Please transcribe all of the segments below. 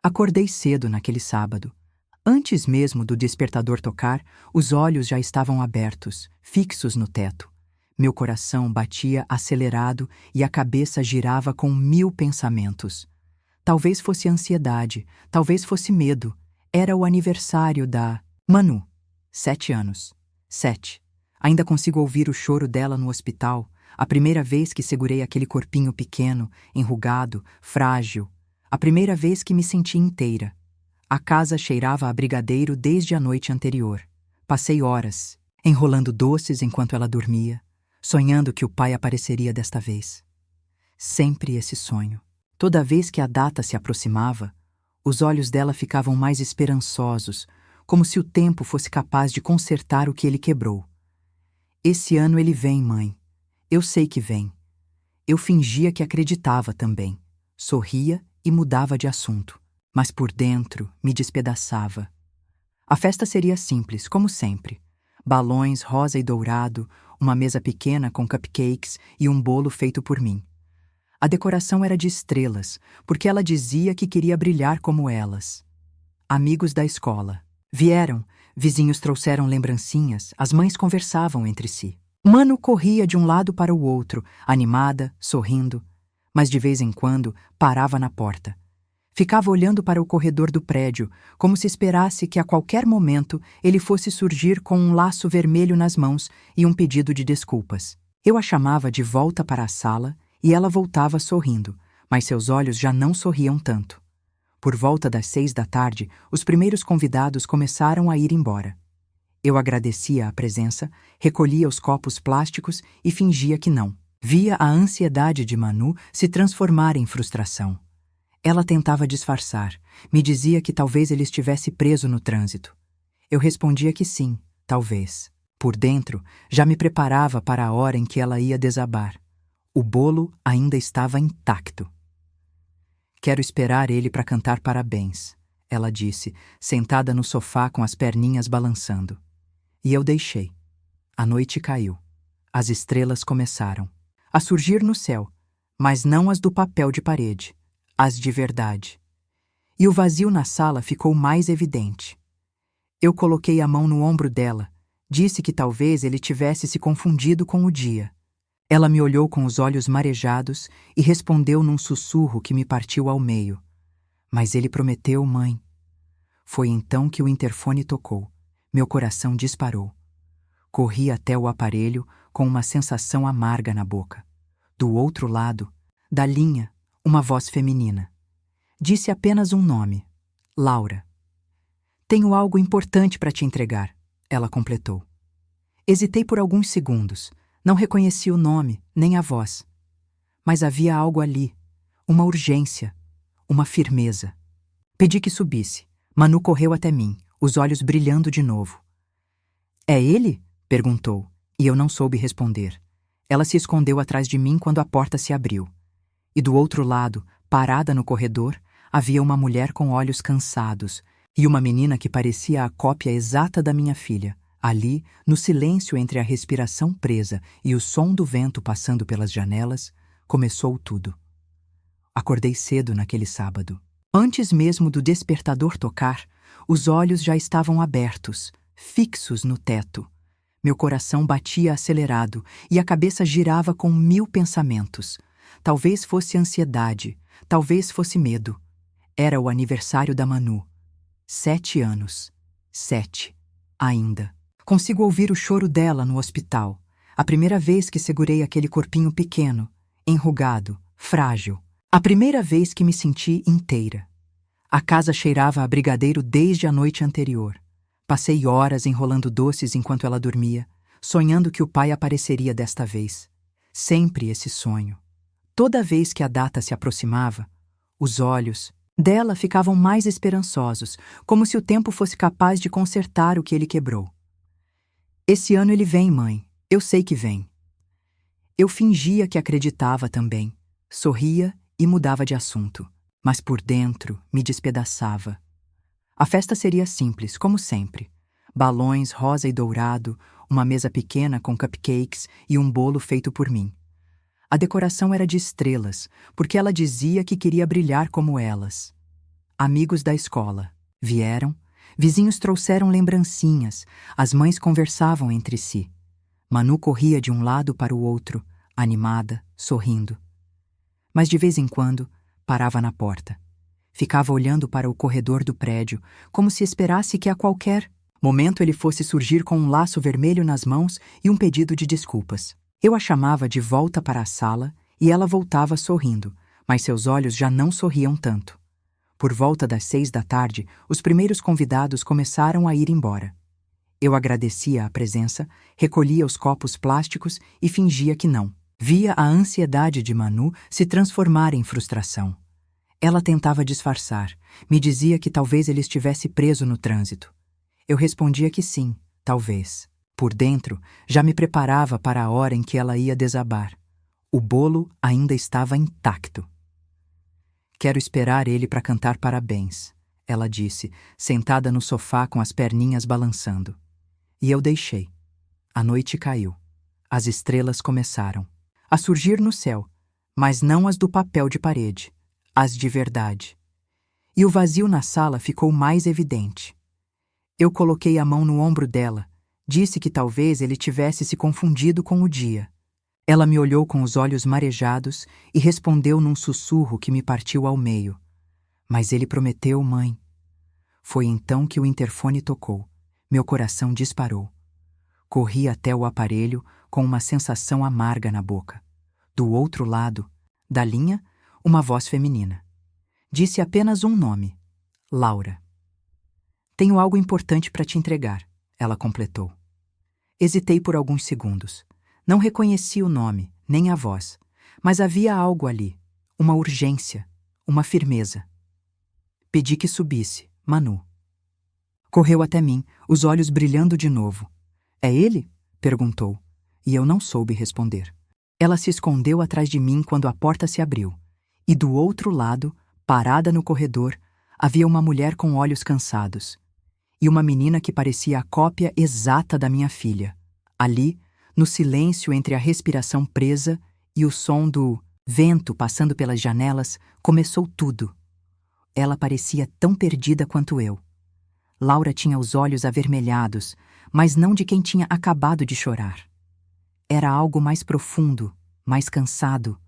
Acordei cedo naquele sábado. Antes mesmo do despertador tocar, os olhos já estavam abertos, fixos no teto. Meu coração batia acelerado e a cabeça girava com 1000 pensamentos. Talvez fosse ansiedade, talvez fosse medo. Era o aniversário da Manu. 7 anos. 7. Ainda consigo ouvir o choro dela no hospital, a primeira vez que segurei aquele corpinho pequeno, enrugado, frágil. A primeira vez que me senti inteira. A casa cheirava a brigadeiro desde a noite anterior. Passei horas, enrolando doces enquanto ela dormia, sonhando que o pai apareceria desta vez. Sempre esse sonho. Toda vez que a data se aproximava, os olhos dela ficavam mais esperançosos, como se o tempo fosse capaz de consertar o que ele quebrou. Esse ano ele vem, mãe. Eu sei que vem. Eu fingia que acreditava também. Sorria e mudava de assunto, mas por dentro me despedaçava. A festa seria simples, como sempre. Balões rosa e dourado, uma mesa pequena com cupcakes e um bolo feito por mim. A decoração era de estrelas, porque ela dizia que queria brilhar como elas. Amigos da escola vieram, vizinhos trouxeram lembrancinhas, as mães conversavam entre si. Manu corria de um lado para o outro, animada, sorrindo, mas de vez em quando parava na porta. Ficava olhando para o corredor do prédio, como se esperasse que a qualquer momento ele fosse surgir com um laço vermelho nas mãos e um pedido de desculpas. Eu a chamava de volta para a sala e ela voltava sorrindo, mas seus olhos já não sorriam tanto. Por volta das 6 da tarde, os primeiros convidados começaram a ir embora. Eu agradecia a presença, recolhia os copos plásticos e fingia que não. Via a ansiedade de Manu se transformar em frustração. Ela tentava disfarçar, me dizia que talvez ele estivesse preso no trânsito. Eu respondia que sim, talvez. Por dentro, já me preparava para a hora em que ela ia desabar. O bolo ainda estava intacto. Quero esperar ele para cantar parabéns, ela disse, sentada no sofá com as perninhas balançando. E eu deixei. A noite caiu. As estrelas começaram a surgir no céu, mas não as do papel de parede, as de verdade. E o vazio na sala ficou mais evidente. Eu coloquei a mão no ombro dela, disse que talvez ele tivesse se confundido com o dia. Ela me olhou com os olhos marejados e respondeu num sussurro que me partiu ao meio. Mas ele prometeu, mãe. Foi então que o interfone tocou. Meu coração disparou. Corri até o aparelho com uma sensação amarga na boca. Do outro lado, da linha, uma voz feminina. Disse apenas um nome. Laura. Tenho algo importante para te entregar, ela completou. Hesitei por alguns segundos. Não reconheci o nome, nem a voz. Mas havia algo ali, uma urgência, uma firmeza. Pedi que subisse. Manu correu até mim, os olhos brilhando de novo. É ele? Perguntou, e eu não soube responder. Ela se escondeu atrás de mim quando a porta se abriu. E do outro lado, parada no corredor, havia uma mulher com olhos cansados e uma menina que parecia a cópia exata da minha filha. Ali, no silêncio entre a respiração presa e o som do vento passando pelas janelas, começou tudo. Acordei cedo naquele sábado. Antes mesmo do despertador tocar, os olhos já estavam abertos, fixos no teto. Meu coração batia acelerado e a cabeça girava com 1000 pensamentos. Talvez fosse ansiedade, talvez fosse medo. Era o aniversário da Manu. 7 anos. 7. Ainda. Consigo ouvir o choro dela no hospital. A primeira vez que segurei aquele corpinho pequeno, enrugado, frágil. A primeira vez que me senti inteira. A casa cheirava a brigadeiro desde a noite anterior. Passei horas enrolando doces enquanto ela dormia, sonhando que o pai apareceria desta vez. Sempre esse sonho. Toda vez que a data se aproximava, os olhos dela ficavam mais esperançosos, como se o tempo fosse capaz de consertar o que ele quebrou. Esse ano ele vem, mãe. Eu sei que vem. Eu fingia que acreditava também. Sorria e mudava de assunto. Mas por dentro me despedaçava. A festa seria simples, como sempre. Balões rosa e dourado, uma mesa pequena com cupcakes e um bolo feito por mim. A decoração era de estrelas, porque ela dizia que queria brilhar como elas. Amigos da escola vieram, vizinhos trouxeram lembrancinhas, as mães conversavam entre si. Manu corria de um lado para o outro, animada, sorrindo. Mas de vez em quando, parava na porta. Ficava olhando para o corredor do prédio, como se esperasse que a qualquer momento ele fosse surgir com um laço vermelho nas mãos e um pedido de desculpas. Eu a chamava de volta para a sala e ela voltava sorrindo, mas seus olhos já não sorriam tanto. Por volta das 6 da tarde, os primeiros convidados começaram a ir embora. Eu agradecia a presença, recolhia os copos plásticos e fingia que não. Via a ansiedade de Manu se transformar em frustração. Ela tentava disfarçar, me dizia que talvez ele estivesse preso no trânsito. Eu respondia que sim, talvez. Por dentro, já me preparava para a hora em que ela ia desabar. O bolo ainda estava intacto. Quero esperar ele para cantar parabéns, ela disse, sentada no sofá com as perninhas balançando. E eu deixei. A noite caiu. As estrelas começaram a surgir no céu, mas não as do papel de parede, as de verdade. E o vazio na sala ficou mais evidente. Eu coloquei a mão no ombro dela, disse que talvez ele tivesse se confundido com o dia. Ela me olhou com os olhos marejados e respondeu num sussurro que me partiu ao meio. Mas ele prometeu, mãe. Foi então que o interfone tocou. Meu coração disparou. Corri até o aparelho com uma sensação amarga na boca. Do outro lado, da linha, uma voz feminina. Disse apenas um nome: Laura. Tenho algo importante para te entregar, ela completou. Hesitei por alguns segundos. Não reconheci o nome, nem a voz, mas havia algo ali, uma urgência, uma firmeza. Pedi que subisse, Manu. Correu até mim, os olhos brilhando de novo. É ele? Perguntou, e eu não soube responder. Ela se escondeu atrás de mim quando a porta se abriu, e do outro lado, parada no corredor, havia uma mulher com olhos cansados, e uma menina que parecia a cópia exata da minha filha. Ali, no silêncio entre a respiração presa e o som do vento passando pelas janelas, começou tudo. Ela parecia tão perdida quanto eu. Laura tinha os olhos avermelhados, mas não de quem tinha acabado de chorar. Era algo mais profundo, mais cansado,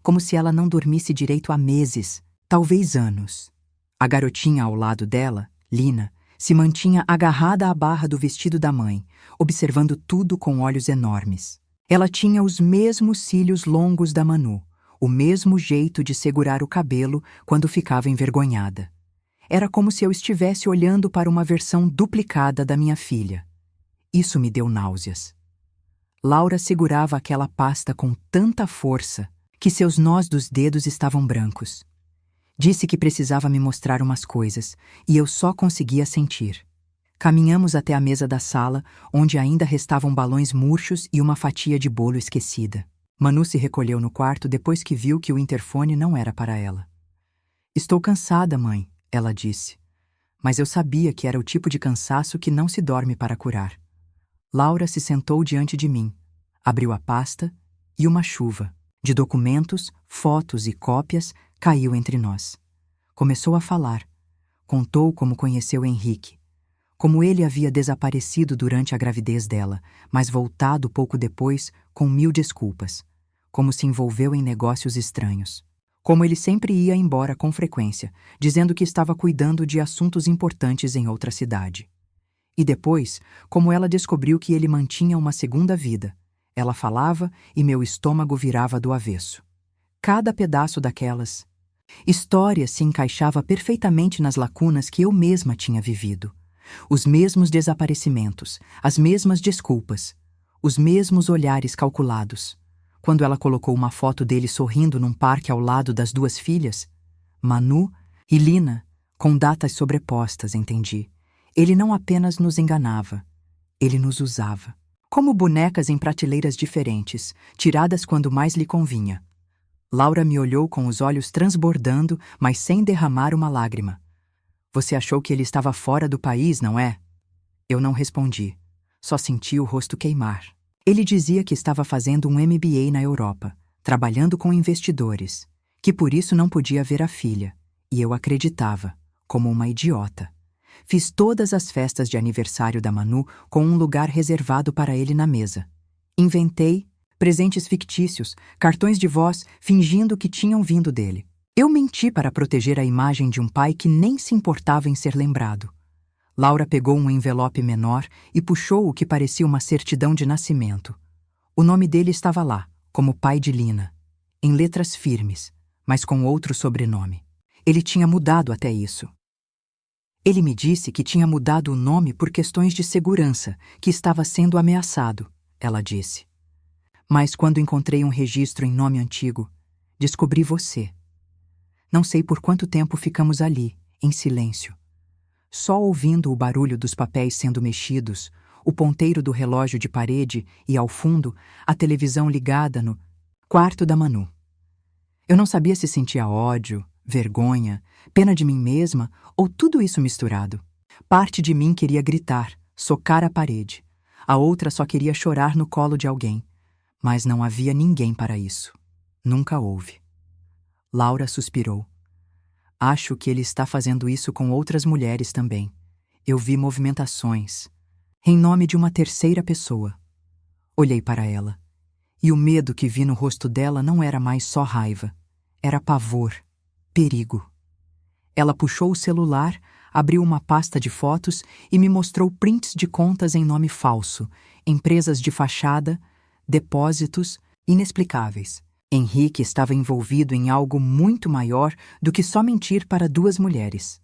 como se ela não dormisse direito há meses, talvez anos. A garotinha ao lado dela, Lina, se mantinha agarrada à barra do vestido da mãe, observando tudo com olhos enormes. Ela tinha os mesmos cílios longos da Manu, o mesmo jeito de segurar o cabelo quando ficava envergonhada. Era como se eu estivesse olhando para uma versão duplicada da minha filha. Isso me deu náuseas. Laura segurava aquela pasta com tanta força que seus nós dos dedos estavam brancos. Disse que precisava me mostrar umas coisas, e eu só conseguia sentir. Caminhamos até a mesa da sala, onde ainda restavam balões murchos e uma fatia de bolo esquecida. Manu se recolheu no quarto depois que viu que o interfone não era para ela. Estou cansada, mãe, ela disse. Mas eu sabia que era o tipo de cansaço que não se dorme para curar. Laura se sentou diante de mim, abriu a pasta e uma chuva de documentos, fotos e cópias caiu entre nós. Começou a falar. Contou como conheceu Henrique, como ele havia desaparecido durante a gravidez dela, mas voltado pouco depois com 1000 desculpas, como se envolveu em negócios estranhos, como ele sempre ia embora com frequência, dizendo que estava cuidando de assuntos importantes em outra cidade. E depois, como ela descobriu que ele mantinha uma segunda vida. Ela falava e meu estômago virava do avesso. Cada pedaço daquelas história se encaixava perfeitamente nas lacunas que eu mesma tinha vivido. Os mesmos desaparecimentos, as mesmas desculpas, os mesmos olhares calculados. Quando ela colocou uma foto dele sorrindo num parque ao lado das 2 filhas, Manu e Lina, com datas sobrepostas, entendi. Ele não apenas nos enganava, ele nos usava. Como bonecas em prateleiras diferentes, tiradas quando mais lhe convinha. Laura me olhou com os olhos transbordando, mas sem derramar uma lágrima. Você achou que ele estava fora do país, não é? Eu não respondi. Só senti o rosto queimar. Ele dizia que estava fazendo um MBA na Europa, trabalhando com investidores, que por isso não podia ver a filha. E eu acreditava. como uma idiota. Fiz todas as festas de aniversário da Manu com um lugar reservado para ele na mesa. Inventei presentes fictícios, cartões de voz fingindo que tinham vindo dele. Eu menti para proteger a imagem de um pai que nem se importava em ser lembrado. Laura pegou um envelope menor e puxou o que parecia uma certidão de nascimento. O nome dele estava lá, como pai de Lina, em letras firmes, mas com outro sobrenome. Ele tinha mudado até isso. Ele me disse que tinha mudado o nome por questões de segurança, que estava sendo ameaçado, ela disse. Mas quando encontrei um registro em nome antigo, descobri você. Não sei por quanto tempo ficamos ali, em silêncio. Só ouvindo o barulho dos papéis sendo mexidos, o ponteiro do relógio de parede e, ao fundo, a televisão ligada no quarto da Manu. Eu não sabia se sentia ódio, vergonha, pena de mim mesma ou tudo isso misturado. Parte de mim queria gritar, socar a parede. A outra só queria chorar no colo de alguém. Mas não havia ninguém para isso. Nunca houve. Laura suspirou. Acho que ele está fazendo isso com outras mulheres também. Eu vi movimentações. Em nome de uma terceira pessoa. Olhei para ela. E o medo que vi no rosto dela não era mais só raiva. Era pavor, perigo. Ela puxou o celular, abriu uma pasta de fotos e me mostrou prints de contas em nome falso, empresas de fachada, depósitos inexplicáveis. Henrique estava envolvido em algo muito maior do que só mentir para duas mulheres.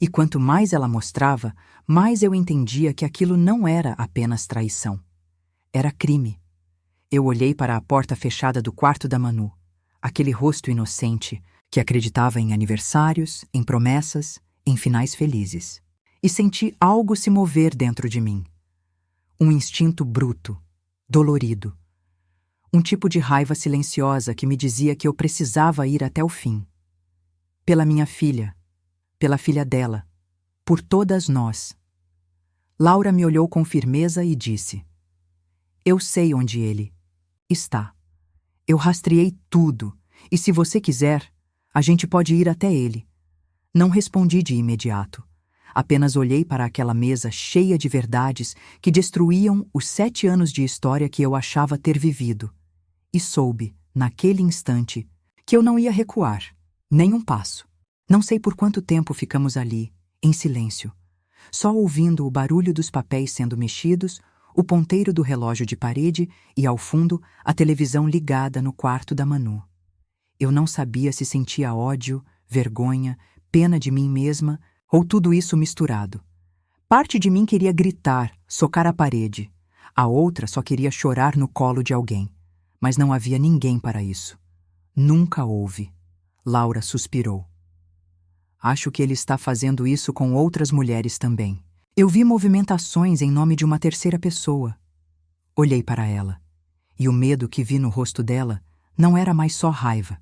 E quanto mais ela mostrava, mais eu entendia que aquilo não era apenas traição. Era crime. Eu olhei para a porta fechada do quarto da Manu, aquele rosto inocente que acreditava em aniversários, em promessas, em finais felizes. E senti algo se mover dentro de mim. Um instinto bruto, dolorido. Um tipo de raiva silenciosa que me dizia que eu precisava ir até o fim. Pela minha filha, pela filha dela, por todas nós. Laura me olhou com firmeza e disse: Eu sei onde ele está. Eu rastreei tudo, e se você quiser, a gente pode ir até ele. Não respondi de imediato. Apenas olhei para aquela mesa cheia de verdades que destruíam os 7 anos de história que eu achava ter vivido. E soube, naquele instante, que eu não ia recuar, nem um passo. Não sei por quanto tempo ficamos ali, em silêncio, só ouvindo o barulho dos papéis sendo mexidos, o ponteiro do relógio de parede e, ao fundo, a televisão ligada no quarto da Manu. Eu não sabia se sentia ódio, vergonha, pena de mim mesma ou tudo isso misturado. Parte de mim queria gritar, socar a parede. A outra só queria chorar no colo de alguém. Mas não havia ninguém para isso. Nunca houve. Laura suspirou. Acho que ele está fazendo isso com outras mulheres também. Eu vi movimentações em nome de uma terceira pessoa. Olhei para ela. E o medo que vi no rosto dela não era mais só raiva.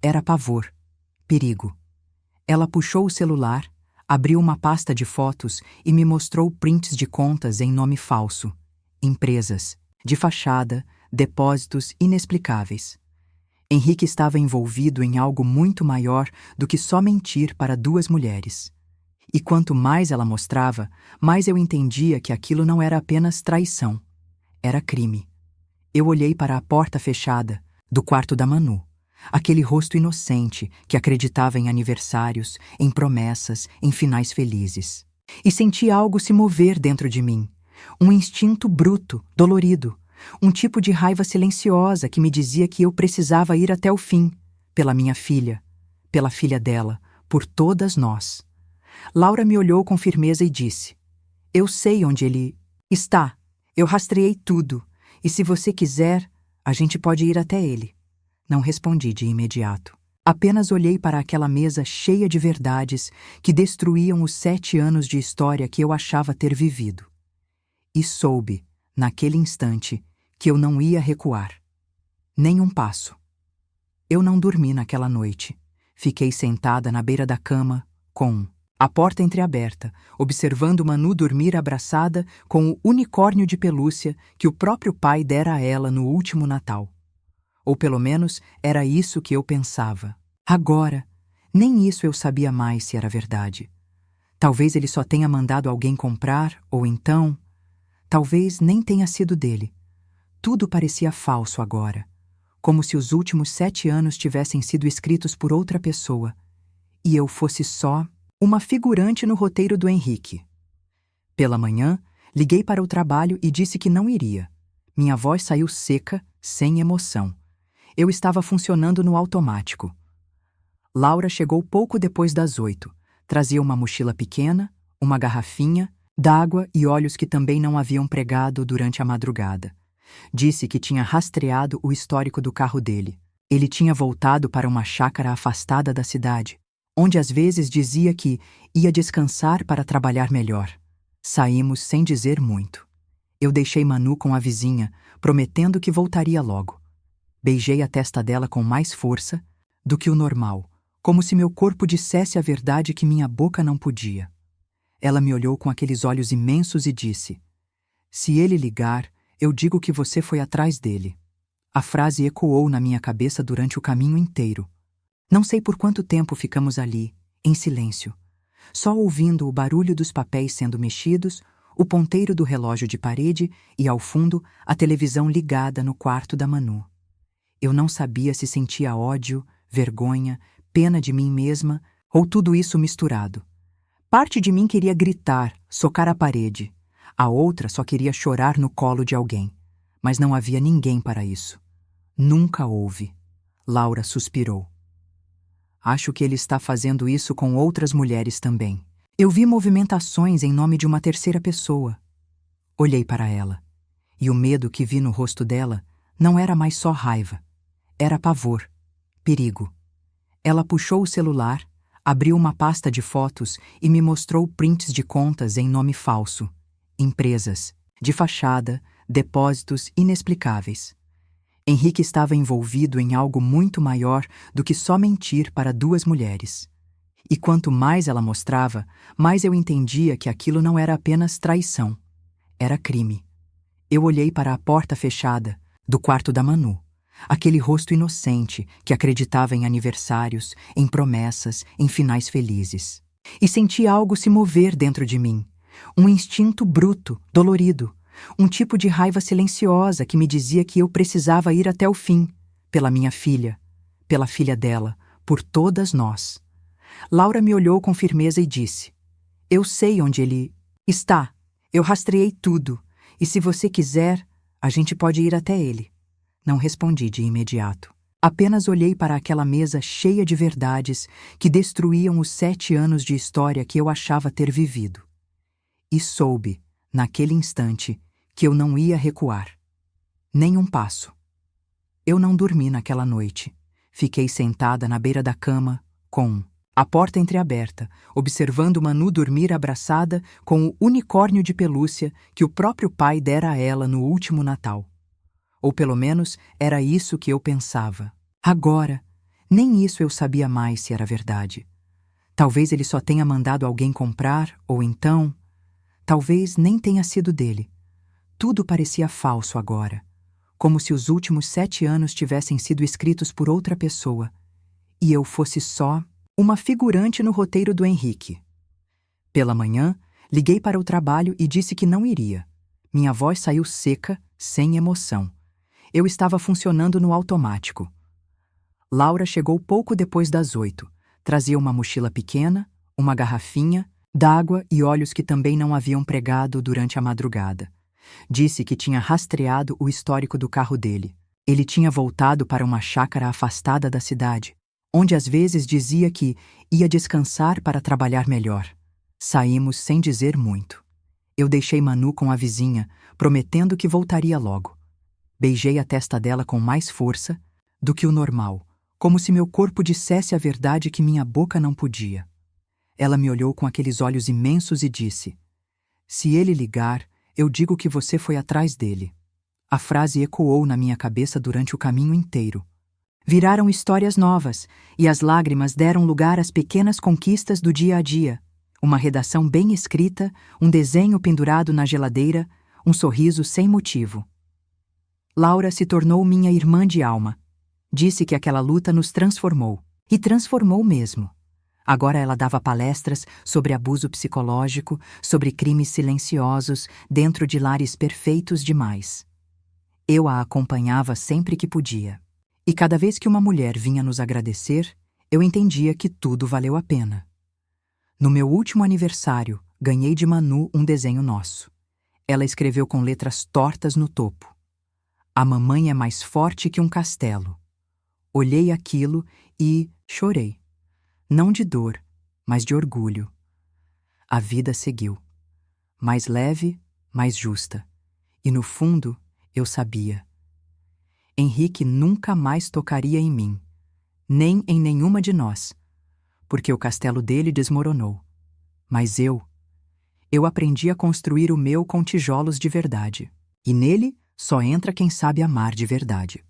Era pavor, perigo. Ela puxou o celular, abriu uma pasta de fotos e me mostrou prints de contas em nome falso. Empresas, de fachada, depósitos inexplicáveis. Henrique estava envolvido em algo muito maior do que só mentir para duas mulheres. E quanto mais ela mostrava, mais eu entendia que aquilo não era apenas traição. Era crime. Eu olhei para a porta fechada do quarto da Manu, aquele rosto inocente que acreditava em aniversários, em promessas, em finais felizes. E senti algo se mover dentro de mim. Um instinto bruto, dolorido. Um tipo de raiva silenciosa que me dizia que eu precisava ir até o fim, pela minha filha, pela filha dela, por todas nós. Laura me olhou com firmeza e disse: Eu sei onde ele está. Eu rastreei tudo, e se você quiser, a gente pode ir até ele. Não respondi de imediato. Apenas olhei para aquela mesa cheia de verdades que destruíam os 7 anos de história que eu achava ter vivido. E soube, naquele instante, que eu não ia recuar. Nem um passo. Eu não dormi naquela noite. Fiquei sentada na beira da cama, com a porta entreaberta, observando Manu dormir abraçada com o unicórnio de pelúcia que o próprio pai dera a ela no último Natal. Ou pelo menos era isso que eu pensava. Agora, nem isso eu sabia mais se era verdade. Talvez ele só tenha mandado alguém comprar, ou então, talvez nem tenha sido dele. Tudo parecia falso agora, como se os últimos 7 anos tivessem sido escritos por outra pessoa, e eu fosse só uma figurante no roteiro do Henrique. Pela manhã, liguei para o trabalho e disse que não iria. Minha voz saiu seca, sem emoção. Eu estava funcionando no automático. Laura chegou pouco depois das 8. Trazia uma mochila pequena, uma garrafinha, d'água e óleos que também não haviam pregado durante a madrugada. Disse que tinha rastreado o histórico do carro dele. Ele tinha voltado para uma chácara afastada da cidade, onde às vezes dizia que ia descansar para trabalhar melhor. Saímos sem dizer muito. Eu deixei Manu com a vizinha, prometendo que voltaria logo. Beijei a testa dela com mais força do que o normal, como se meu corpo dissesse a verdade que minha boca não podia. Ela me olhou com aqueles olhos imensos e disse: "Se ele ligar, eu digo que você foi atrás dele." A frase ecoou na minha cabeça durante o caminho inteiro. Não sei por quanto tempo ficamos ali, em silêncio, só ouvindo o barulho dos papéis sendo mexidos, o ponteiro do relógio de parede e, ao fundo, a televisão ligada no quarto da Manu. Eu não sabia se sentia ódio, vergonha, pena de mim mesma ou tudo isso misturado. Parte de mim queria gritar, socar a parede. A outra só queria chorar no colo de alguém. Mas não havia ninguém para isso. Nunca houve. Laura suspirou. Acho que ele está fazendo isso com outras mulheres também. Eu vi movimentações em nome de uma terceira pessoa. Olhei para ela. E o medo que vi no rosto dela não era mais só raiva. Era pavor, perigo. Ela puxou o celular, abriu uma pasta de fotos e me mostrou prints de contas em nome falso. Empresas, de fachada, depósitos inexplicáveis. Henrique estava envolvido em algo muito maior do que só mentir para 2 mulheres. E quanto mais ela mostrava, mais eu entendia que aquilo não era apenas traição. Era crime. Eu olhei para a porta fechada do quarto da Manu. Aquele rosto inocente que acreditava em aniversários, em promessas, em finais felizes. E senti algo se mover dentro de mim. Um instinto bruto, dolorido. Um tipo de raiva silenciosa que me dizia que eu precisava ir até o fim. Pela minha filha, pela filha dela, por todas nós. Laura me olhou com firmeza e disse: "Eu sei onde ele está. Eu rastreei tudo. E se você quiser, a gente pode ir até ele." Não respondi de imediato. Apenas olhei para aquela mesa cheia de verdades que destruíam os 7 anos de história que eu achava ter vivido. E soube, naquele instante, que eu não ia recuar. Nem um passo. Eu não dormi naquela noite. Fiquei sentada na beira da cama, com a porta entreaberta, observando Manu dormir abraçada com o unicórnio de pelúcia que o próprio pai dera a ela no último Natal. Ou pelo menos era isso que eu pensava. Agora, nem isso eu sabia mais se era verdade. Talvez ele só tenha mandado alguém comprar, ou então, talvez nem tenha sido dele. Tudo parecia falso agora, como se os últimos 7 anos tivessem sido escritos por outra pessoa, e eu fosse só uma figurante no roteiro do Henrique. Pela manhã, liguei para o trabalho e disse que não iria. Minha voz saiu seca, sem emoção. Eu estava funcionando no automático. Laura chegou pouco depois das 8. Trazia uma mochila pequena, uma garrafinha, d'água e óleos que também não haviam pregado durante a madrugada. Disse que tinha rastreado o histórico do carro dele. Ele tinha voltado para uma chácara afastada da cidade, onde às vezes dizia que ia descansar para trabalhar melhor. Saímos sem dizer muito. Eu deixei Manu com a vizinha, prometendo que voltaria logo. Beijei a testa dela com mais força do que o normal, como se meu corpo dissesse a verdade que minha boca não podia. Ela me olhou com aqueles olhos imensos e disse: "Se ele ligar, eu digo que você foi atrás dele." A frase ecoou na minha cabeça durante o caminho inteiro. Viraram histórias novas, e as lágrimas deram lugar às pequenas conquistas do dia a dia. Uma redação bem escrita, um desenho pendurado na geladeira, um sorriso sem motivo. Laura se tornou minha irmã de alma. Disse que aquela luta nos transformou. E transformou mesmo. Agora ela dava palestras sobre abuso psicológico, sobre crimes silenciosos, dentro de lares perfeitos demais. Eu a acompanhava sempre que podia. E cada vez que uma mulher vinha nos agradecer, eu entendia que tudo valeu a pena. No meu último aniversário, ganhei de Manu um desenho nosso. Ela escreveu com letras tortas no topo: "A mamãe é mais forte que um castelo." Olhei aquilo e chorei. Não de dor, mas de orgulho. A vida seguiu. Mais leve, mais justa. E no fundo, eu sabia. Henrique nunca mais tocaria em mim, nem em nenhuma de nós, porque o castelo dele desmoronou. Mas eu aprendi a construir o meu com tijolos de verdade. E nele só entra quem sabe amar de verdade.